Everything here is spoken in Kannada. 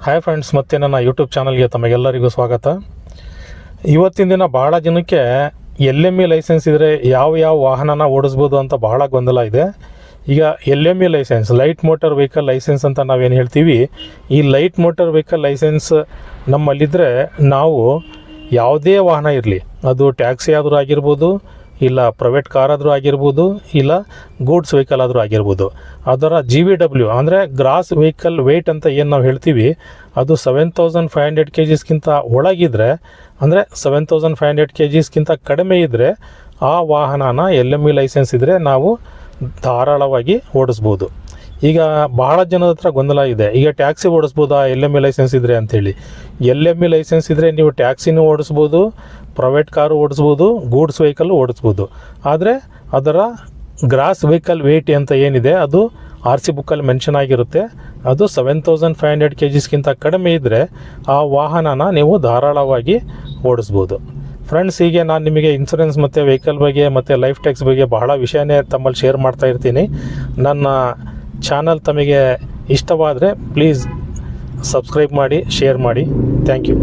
ಹಾಯ್ ಫ್ರೆಂಡ್ಸ್, ಮತ್ತೆ ನನ್ನ ಯೂಟ್ಯೂಬ್ ಚಾನಲ್ಗೆ ತಮಗೆಲ್ಲರಿಗೂ ಸ್ವಾಗತ. ಇವತ್ತಿನ ದಿನ ಭಾಳ ಜನಕ್ಕೆ LME ಲೈಸೆನ್ಸ್ ಇದ್ದರೆ ಯಾವ ವಾಹನನ ಓಡಿಸ್ಬೋದು ಅಂತ ಬಹಳ ಗೊಂದಲ ಇದೆ. ಈಗ LME license, light motor vehicle license ಅಂತ ನಾವೇನು ಹೇಳ್ತೀವಿ, ಈ ಲೈಟ್ ಮೋಟರ್ ವೆಹಿಕಲ್ ಲೈಸೆನ್ಸ್ ನಮ್ಮಲ್ಲಿದ್ದರೆ ನಾವು ಯಾವುದೇ ವಾಹನ ಇರಲಿ, ಅದು ಟ್ಯಾಕ್ಸಿ ಆದರೂ ಆಗಿರ್ಬೋದು, ಇಲ್ಲ ಪ್ರೈವೇಟ್ ಕಾರ್ ಆದರೂ ಆಗಿರ್ಬೋದು, ಇಲ್ಲ ಗೂಡ್ಸ್ ವೆಹಿಕಲ್ ಆದರೂ ಆಗಿರ್ಬೋದು, ಅದರ GVW ಅಂದರೆ ಗ್ರಾಸ್ ವೆಹಿಕಲ್ ವೆಯ್ಟ್ ಅಂತ ಏನು ನಾವು ಹೇಳ್ತೀವಿ, ಅದು 7500 kgsಗಿಂತ ಒಳಗಿದ್ರೆ, ಅಂದರೆ 7500 kgsಗಿಂತ ಕಡಿಮೆ ಇದ್ದರೆ ಆ ವಾಹನನ LME ಲೈಸೆನ್ಸ್ ಇದ್ದರೆ ನಾವು ಧಾರಾಳವಾಗಿ ಓಡಿಸ್ಬೋದು. ಈಗ ಬಹಳ ಜನದ ಹತ್ರ ಗೊಂದಲ ಇದೆ, ಈಗ ಟ್ಯಾಕ್ಸಿ ಓಡಿಸ್ಬೋದಾ LME ಲೈಸೆನ್ಸ್ ಇದ್ದರೆ ಅಂಥೇಳಿ. LME ಲೈಸೆನ್ಸ್ ಇದ್ದರೆ ನೀವು ಟ್ಯಾಕ್ಸಿನೂ ಓಡಿಸ್ಬೋದು, ಪ್ರೈವೇಟ್ ಕಾರು ಓಡಿಸ್ಬೋದು, ಗೂಡ್ಸ್ ವೆಹಿಕಲ್ಲು ಓಡಿಸ್ಬೋದು. ಆದರೆ ಅದರ ಗ್ರಾಸ್ ವೆಹಿಕಲ್ ವೆಯ್ಟ್ ಅಂತ ಏನಿದೆ ಅದು RC ಬುಕ್ಕಲ್ಲಿ ಮೆನ್ಷನ್ ಆಗಿರುತ್ತೆ. ಅದು 7500 kgsಗಿಂತ ಕಡಿಮೆ ಇದ್ದರೆ ಆ ವಾಹನನ ನೀವು ಧಾರಾಳವಾಗಿ ಓಡಿಸ್ಬೋದು. ಫ್ರೆಂಡ್ಸ್, ಹೀಗೆ ನಾನು ನಿಮಗೆ ಇನ್ಸೂರೆನ್ಸ್ ಮತ್ತು ವೆಹಿಕಲ್ ಬಗ್ಗೆ ಮತ್ತು ಲೈಫ್ ಟ್ಯಾಕ್ಸ್ ಬಗ್ಗೆ ಬಹಳ ವಿಷಯನೇ ತಮ್ಮಲ್ಲಿ ಶೇರ್ ಮಾಡ್ತಾ ಇರ್ತೀನಿ. ನನ್ನ ಚಾನಲ್ ತಮಗೆ ಇಷ್ಟವಾದರೆ ಪ್ಲೀಸ್ ಸಬ್ಸ್ಕ್ರೈಬ್ ಮಾಡಿ, ಶೇರ್ ಮಾಡಿ. Thank you.